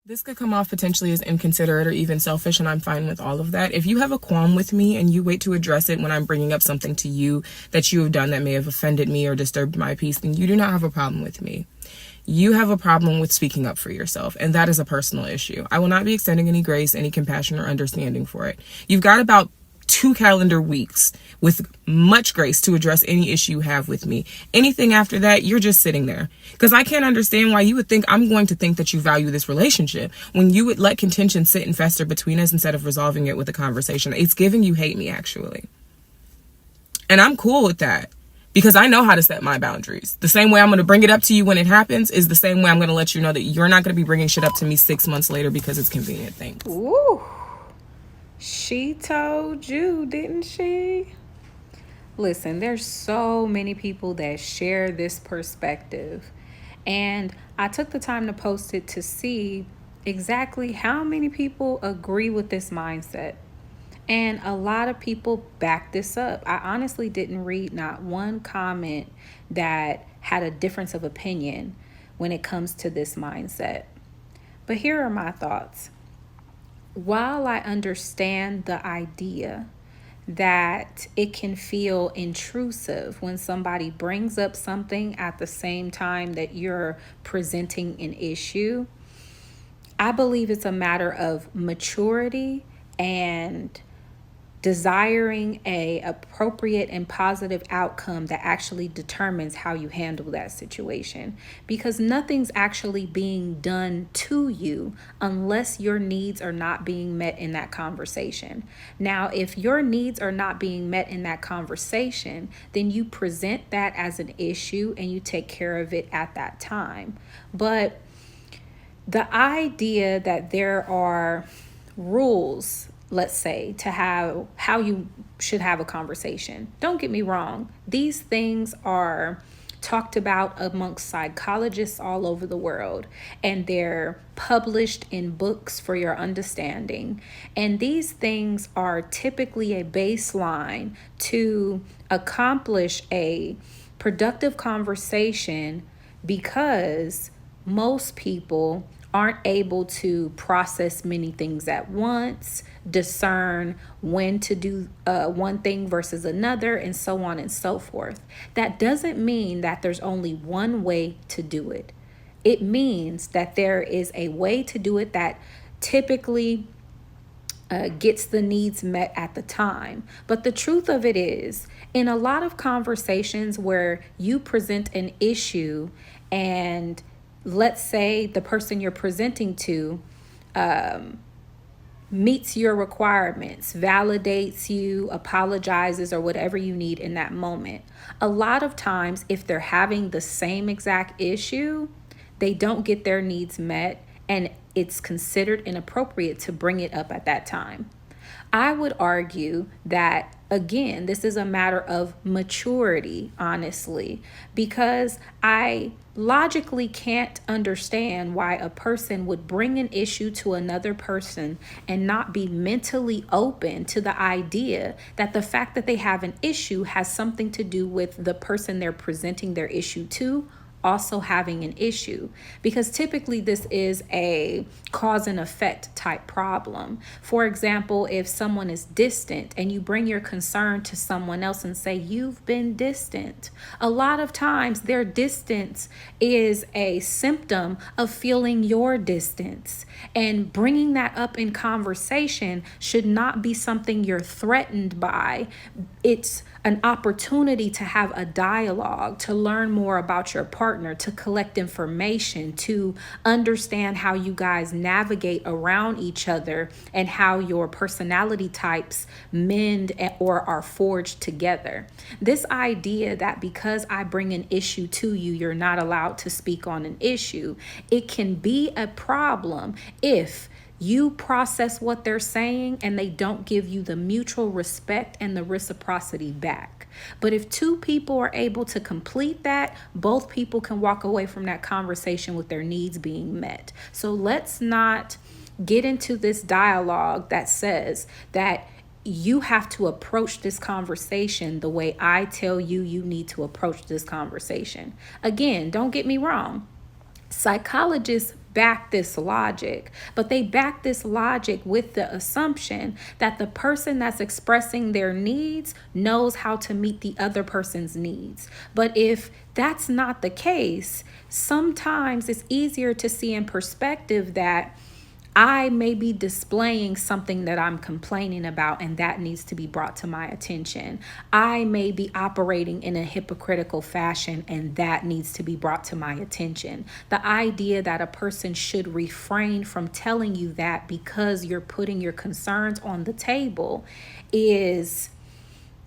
This could come off potentially as inconsiderate or even selfish, and I'm fine with all of that. If you have a qualm with me and you wait to address it when I'm bringing up something to you that you have done that may have offended me or disturbed my peace, then you do not have a problem with me. You have a problem with speaking up for yourself, and that is a personal issue. I will not be extending any grace, any compassion, or understanding for it. You've got about 2 calendar weeks with much grace to address any issue you have with me. Anything after that, you're just sitting there. Because I can't understand why you would think I'm going to think that you value this relationship when you would let contention sit and fester between us instead of resolving it with a conversation. It's giving you hate me, actually. And I'm cool with that because I know how to set my boundaries. The same way I'm going to bring it up to you when it happens is the same way I'm going to let you know that you're not going to be bringing shit up to me 6 months later because it's convenient. Thanks. Ooh. She told you, didn't she? Listen, there's so many people that share this perspective. And I took the time to post it to see exactly how many people agree with this mindset. And a lot of people back this up. I honestly didn't read not one comment that had a difference of opinion when it comes to this mindset. But here are my thoughts. While I understand the idea that it can feel intrusive when somebody brings up something at the same time that you're presenting an issue, I believe it's a matter of maturity and desiring a appropriate and positive outcome that actually determines how you handle that situation, because nothing's actually being done to you unless your needs are not being met in that conversation. Now, if your needs are not being met in that conversation, then you present that as an issue and you take care of it at that time. But the idea that there are rules, let's say, to how you should have a conversation. Don't get me wrong. These things are talked about amongst psychologists all over the world, and they're published in books for your understanding. And these things are typically a baseline to accomplish a productive conversation, because most people aren't able to process many things at once, discern when to do one thing versus another, and so on and so forth. That doesn't mean that there's only one way to do it. It means that there is a way to do it that typically gets the needs met at the time. But the truth of it is, in a lot of conversations where you present an issue and let's say the person you're presenting to meets your requirements, validates you, apologizes, or whatever you need in that moment. A lot of times, if they're having the same exact issue, they don't get their needs met, and it's considered inappropriate to bring it up at that time. I would argue that, again, this is a matter of maturity, honestly, because I logically can't understand why a person would bring an issue to another person and not be mentally open to the idea that the fact that they have an issue has something to do with the person they're presenting their issue to also having an issue, because typically this is a cause and effect type problem. For example, if someone is distant and you bring your concern to someone else and say, you've been distant, a lot of times their distance is a symptom of feeling your distance. And bringing that up in conversation should not be something you're threatened by. It's an opportunity to have a dialogue, to learn more about your partner, to collect information, to understand how you guys navigate around each other and how your personality types mend or are forged together. This idea that because I bring an issue to you, you're not allowed to speak on an issue, it can be a problem if you process what they're saying and they don't give you the mutual respect and the reciprocity back. But if two people are able to complete that, both people can walk away from that conversation with their needs being met. So let's not get into this dialogue that says that you have to approach this conversation the way I tell you you need to approach this conversation. Again, don't get me wrong. Psychologists back this logic, but they back this logic with the assumption that the person that's expressing their needs knows how to meet the other person's needs. But if that's not the case, sometimes it's easier to see in perspective that I may be displaying something that I'm complaining about, and that needs to be brought to my attention. I may be operating in a hypocritical fashion, and that needs to be brought to my attention. The idea that a person should refrain from telling you that because you're putting your concerns on the table is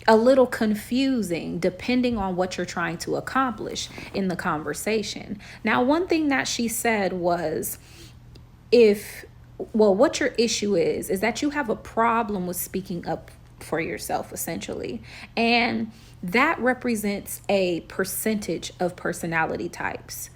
a little confusing depending on what you're trying to accomplish in the conversation. Now, one thing that she said was, what your issue is that you have a problem with speaking up for yourself, essentially. And that represents a percentage of personality types.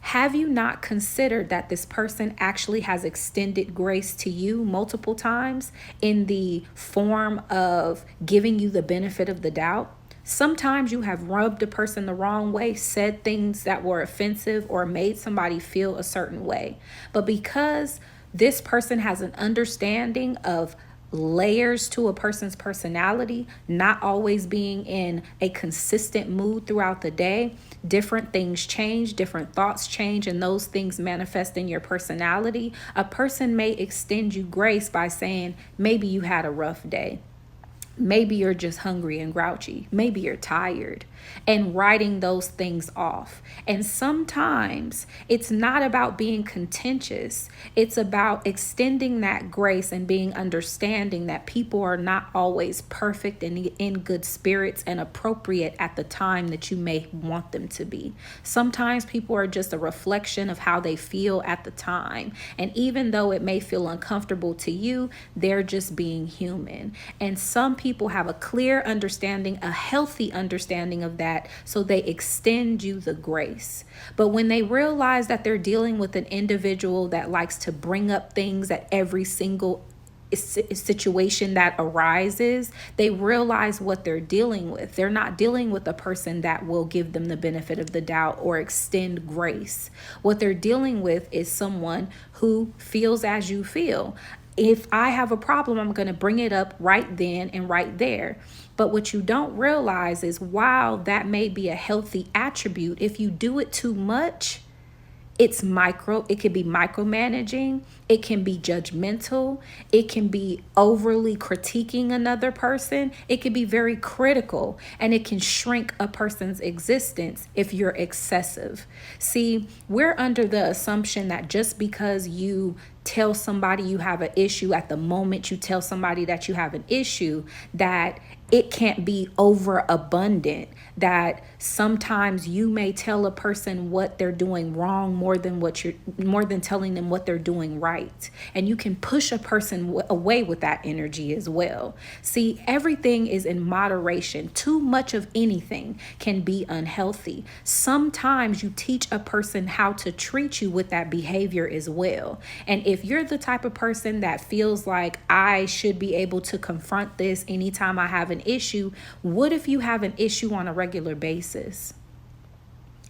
Have you not considered that this person actually has extended grace to you multiple times in the form of giving you the benefit of the doubt? Sometimes you have rubbed a person the wrong way, said things that were offensive, or made somebody feel a certain way. But because this person has an understanding of layers to a person's personality, not always being in a consistent mood throughout the day, different things change, different thoughts change, and those things manifest in your personality. A person may extend you grace by saying, maybe you had a rough day. Maybe you're just hungry and grouchy. Maybe you're tired, and writing those things off. And sometimes it's not about being contentious. It's about extending that grace and being understanding that people are not always perfect and in good spirits and appropriate at the time that you may want them to be. Sometimes people are just a reflection of how they feel at the time. And even though it may feel uncomfortable to you, they're just being human. And some people have a clear understanding, a healthy understanding of that, so they extend you the grace. But when they realize that they're dealing with an individual that likes to bring up things at every single situation that arises, they realize what they're dealing with. They're not dealing with a person that will give them the benefit of the doubt or extend grace. What they're dealing with is someone who feels as you feel. If I have a problem, I'm going to bring it up right then and right there. But what you don't realize is, while that may be a healthy attribute, if you do it too much, it can be micromanaging, it can be judgmental, it can be overly critiquing another person, it can be very critical, and it can shrink a person's existence if you're excessive. See, we're under the assumption that just because you tell somebody you have an issue, at the moment you tell somebody that you have an issue, that it can't be overabundant, that sometimes you may tell a person what they're doing wrong more than telling them what they're doing right. And you can push a person away with that energy as well. See, everything is in moderation. Too much of anything can be unhealthy. Sometimes you teach a person how to treat you with that behavior as well. And if you're the type of person that feels like, I should be able to confront this anytime I have an issue, what if you have an issue on a regular basis?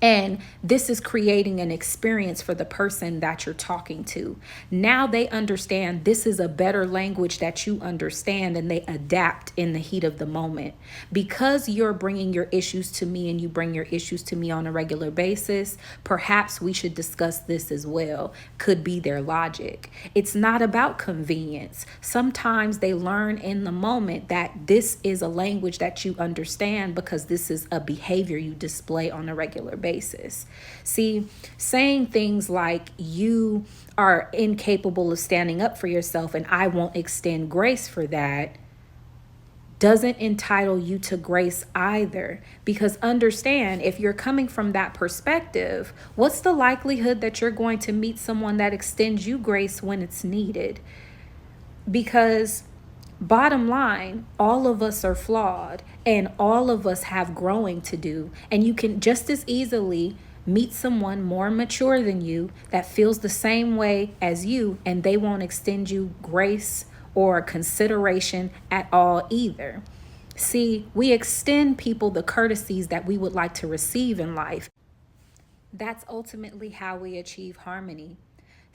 And this is creating an experience for the person that you're talking to. Now they understand this is a better language that you understand, and they adapt in the heat of the moment. Because you're bringing your issues to me and you bring your issues to me on a regular basis, perhaps we should discuss this as well, could be their logic. It's not about convenience. Sometimes they learn in the moment that this is a language that you understand because this is a behavior you display on a regular basis. See, saying things like you are incapable of standing up for yourself and I won't extend grace for that doesn't entitle you to grace either. Because understand, if you're coming from that perspective, what's the likelihood that you're going to meet someone that extends you grace when it's needed? Because bottom line, all of us are flawed and all of us have growing to do. And you can just as easily meet someone more mature than you that feels the same way as you, and they won't extend you grace or consideration at all either. See, we extend people the courtesies that we would like to receive in life. That's ultimately how we achieve harmony.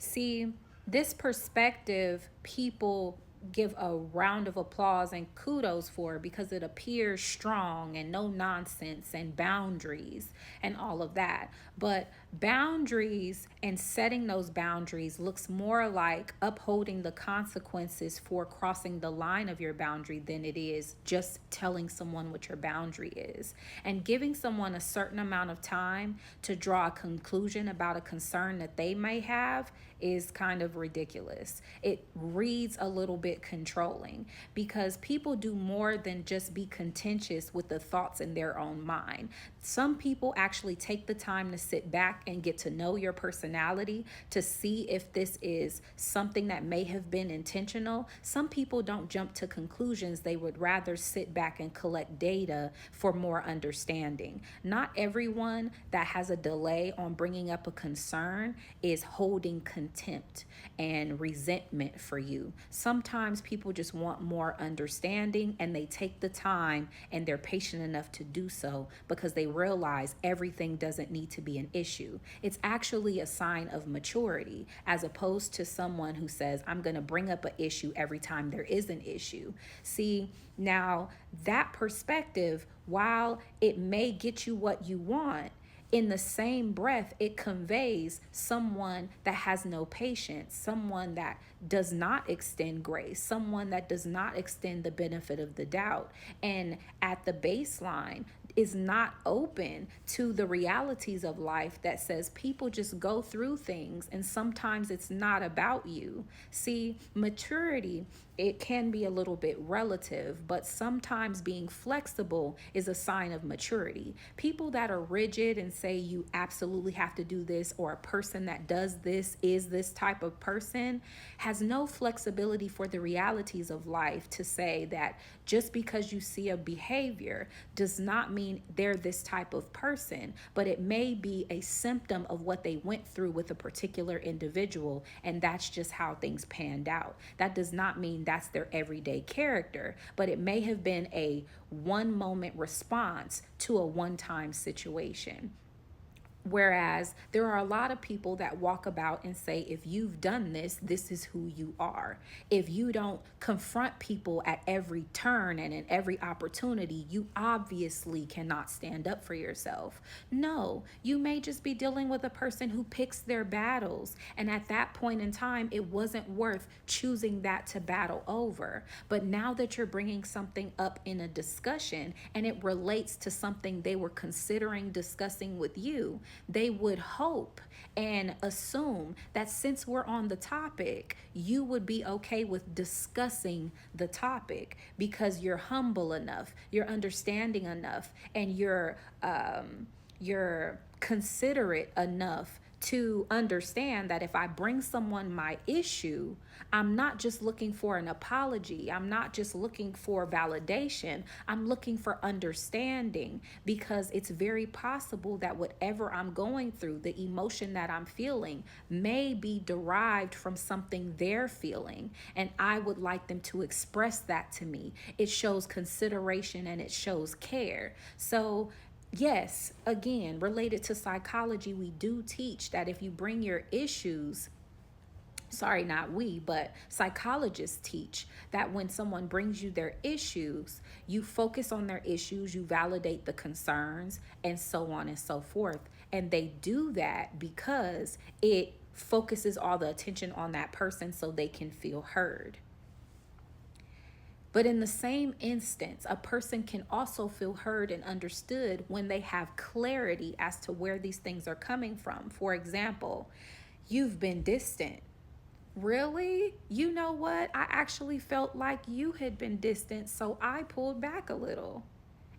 See, this perspective people give a round of applause and kudos for because it appears strong and no nonsense and boundaries and all of that. But boundaries and setting those boundaries looks more like upholding the consequences for crossing the line of your boundary than it is just telling someone what your boundary is. And giving someone a certain amount of time to draw a conclusion about a concern that they may have is kind of ridiculous. It reads a little bit controlling because people do more than just be contentious with the thoughts in their own mind. Some people actually take the time to sit back and get to know your personality to see if this is something that may have been intentional. Some people don't jump to conclusions. They would rather sit back and collect data for more understanding. Not everyone that has a delay on bringing up a concern is holding contempt and resentment for you. Sometimes people just want more understanding and they take the time and they're patient enough to do so because they realize everything doesn't need to be an issue. It's actually a sign of maturity as opposed to someone who says, I'm going to bring up an issue every time there is an issue. See, now that perspective, while it may get you what you want, in the same breath, it conveys someone that has no patience, someone that does not extend grace, someone that does not extend the benefit of the doubt. And at the baseline, is not open to the realities of life that says people just go through things and sometimes it's not about you. See, maturity, it can be a little bit relative, but sometimes being flexible is a sign of maturity. People that are rigid and say you absolutely have to do this, or a person that does this is this type of person, has no flexibility for the realities of life to say that just because you see a behavior does not mean they're this type of person, but it may be a symptom of what they went through with a particular individual, and that's just how things panned out. That does not mean that's their everyday character, but it may have been a one moment response to a one-time situation. Whereas there are a lot of people that walk about and say, if you've done this, this is who you are. If you don't confront people at every turn and in every opportunity, you obviously cannot stand up for yourself. No, you may just be dealing with a person who picks their battles. And at that point in time, it wasn't worth choosing that to battle over. But now that you're bringing something up in a discussion and it relates to something they were considering discussing with you, they would hope and assume that since we're on the topic, you would be okay with discussing the topic because you're humble enough, you're understanding enough, and you're considerate enough to understand that if I bring someone my issue, I'm not just looking for an apology. I'm not just looking for validation. I'm looking for understanding because it's very possible that whatever I'm going through, the emotion that I'm feeling, may be derived from something they're feeling. And I would like them to express that to me. It shows consideration and it shows care. So yes, again, related to psychology, we do teach that if you bring your issues, sorry, not we, but psychologists teach that when someone brings you their issues, you focus on their issues, you validate the concerns, and so on and so forth. And they do that because it focuses all the attention on that person so they can feel heard. But in the same instance, a person can also feel heard and understood when they have clarity as to where these things are coming from. For example, you've been distant. Really? You know what? I actually felt like you had been distant, so I pulled back a little.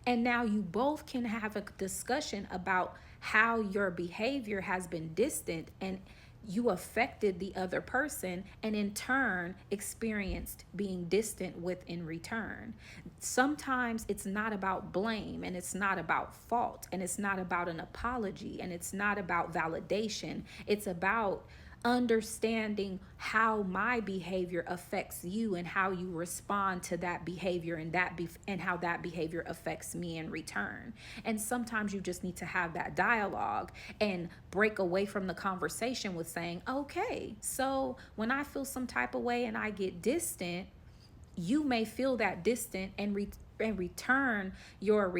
And now you both can have a discussion about how your behavior has been distant and you affected the other person and in turn experienced being distant with in return. Sometimes it's not about blame and it's not about fault and it's not about an apology and it's not about validation. It's about understanding how my behavior affects you and how you respond to that behavior, and how that behavior affects me in return. And sometimes you just need to have that dialogue and break away from the conversation with saying, okay, so when I feel some type of way and I get distant, you may feel that distant, and return your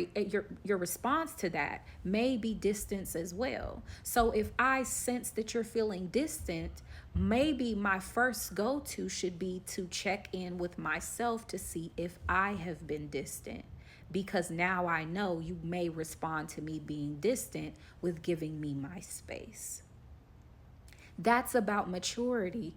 response to that may be distance as well. So if I sense that you're feeling distant, maybe my first go-to should be to check in with myself to see if I have been distant, because now I know you may respond to me being distant with giving me my space. That's about maturity.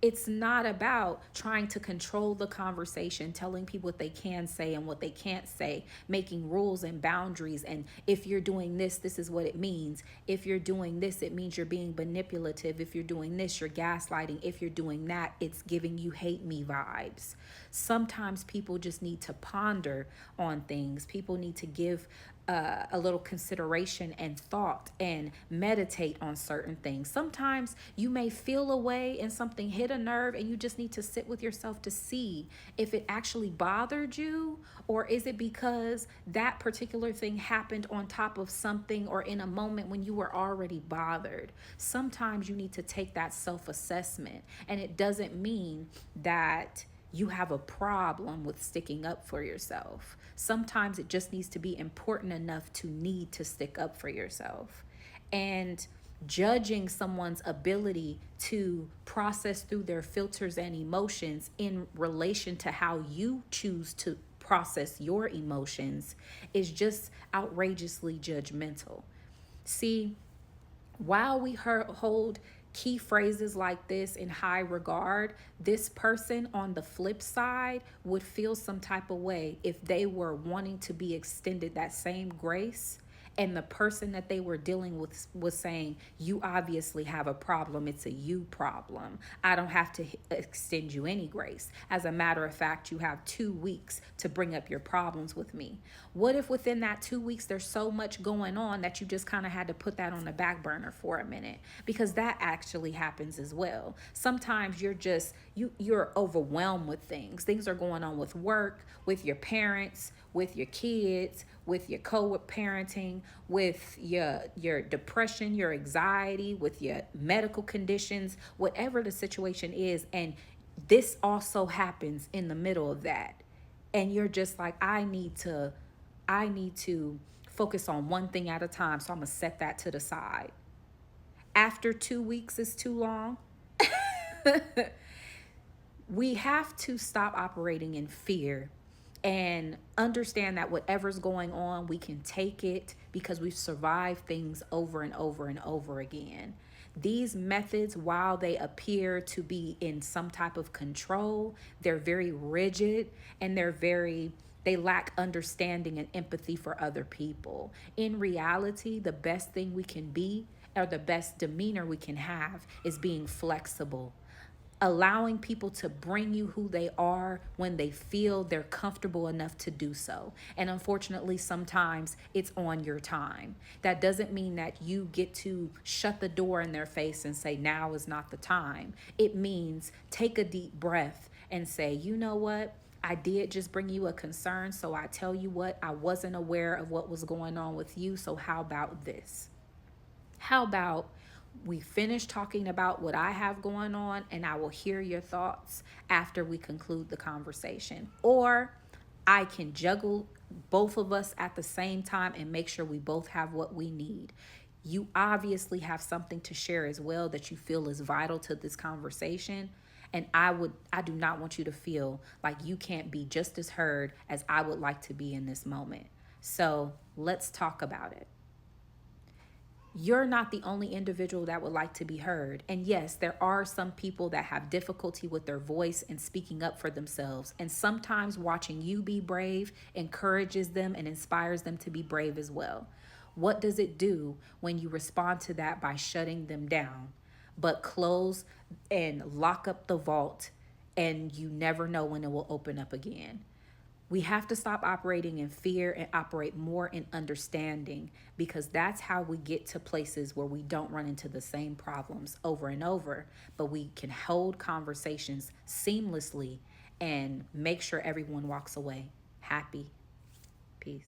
It's not about trying to control the conversation, telling people what they can say and what they can't say, making rules and boundaries. And if you're doing this, this is what it means. If you're doing this, it means you're being manipulative. If you're doing this, you're gaslighting. If you're doing that, it's giving you hate me vibes. Sometimes people just need to ponder on things. People need to give a little consideration and thought and meditate on certain things. Sometimes you may feel a way and something hit a nerve, and you just need to sit with yourself to see if it actually bothered you, or is it because that particular thing happened on top of something or in a moment when you were already bothered. Sometimes you need to take that self-assessment, and it doesn't mean that you have a problem with sticking up for yourself. Sometimes it just needs to be important enough to need to stick up for yourself. And judging someone's ability to process through their filters and emotions in relation to how you choose to process your emotions is just outrageously judgmental. See, while we hold key phrases like this in high regard, this person on the flip side would feel some type of way if they were wanting to be extended that same grace, and the person that they were dealing with was saying, you obviously have a problem. It's a you problem. I don't have to extend you any grace. As a matter of fact, you have 2 weeks to bring up your problems with me. What if within that 2 weeks there's so much going on that you just kind of had to put that on the back burner for a minute? Because that actually happens as well. Sometimes you're overwhelmed with things. Things are going on with work, with your parents, with your kids, with your co-parenting, with your depression, your anxiety, with your medical conditions, whatever the situation is. And this also happens in the middle of that. And you're just like, I need to focus on one thing at a time. So I'm going to set that to the side. After 2 weeks is too long. We have to stop operating in fear and understand that whatever's going on, we can take it because we've survived things over and over and over again. These methods, while they appear to be in some type of control, they're very rigid, and they lack understanding and empathy for other people. In reality, the best thing we can be, or the best demeanor we can have, is being flexible, allowing people to bring you who they are when they feel they're comfortable enough to do so. And unfortunately, sometimes it's on your time. That doesn't mean that you get to shut the door in their face and say, now is not the time. It means take a deep breath and say, you know what? I did just bring you a concern, so I tell you what, I wasn't aware of what was going on with you, so how about this? How about we finish talking about what I have going on, and I will hear your thoughts after we conclude the conversation? Or I can juggle both of us at the same time and make sure we both have what we need. You obviously have something to share as well that you feel is vital to this conversation. And I do not want you to feel like you can't be just as heard as I would like to be in this moment. So let's talk about it. You're not the only individual that would like to be heard. And yes, there are some people that have difficulty with their voice and speaking up for themselves. And sometimes watching you be brave encourages them and inspires them to be brave as well. What does it do when you respond to that by shutting them down, but close and lock up the vault, and you never know when it will open up again? We have to stop operating in fear and operate more in understanding, because that's how we get to places where we don't run into the same problems over and over, but we can hold conversations seamlessly and make sure everyone walks away happy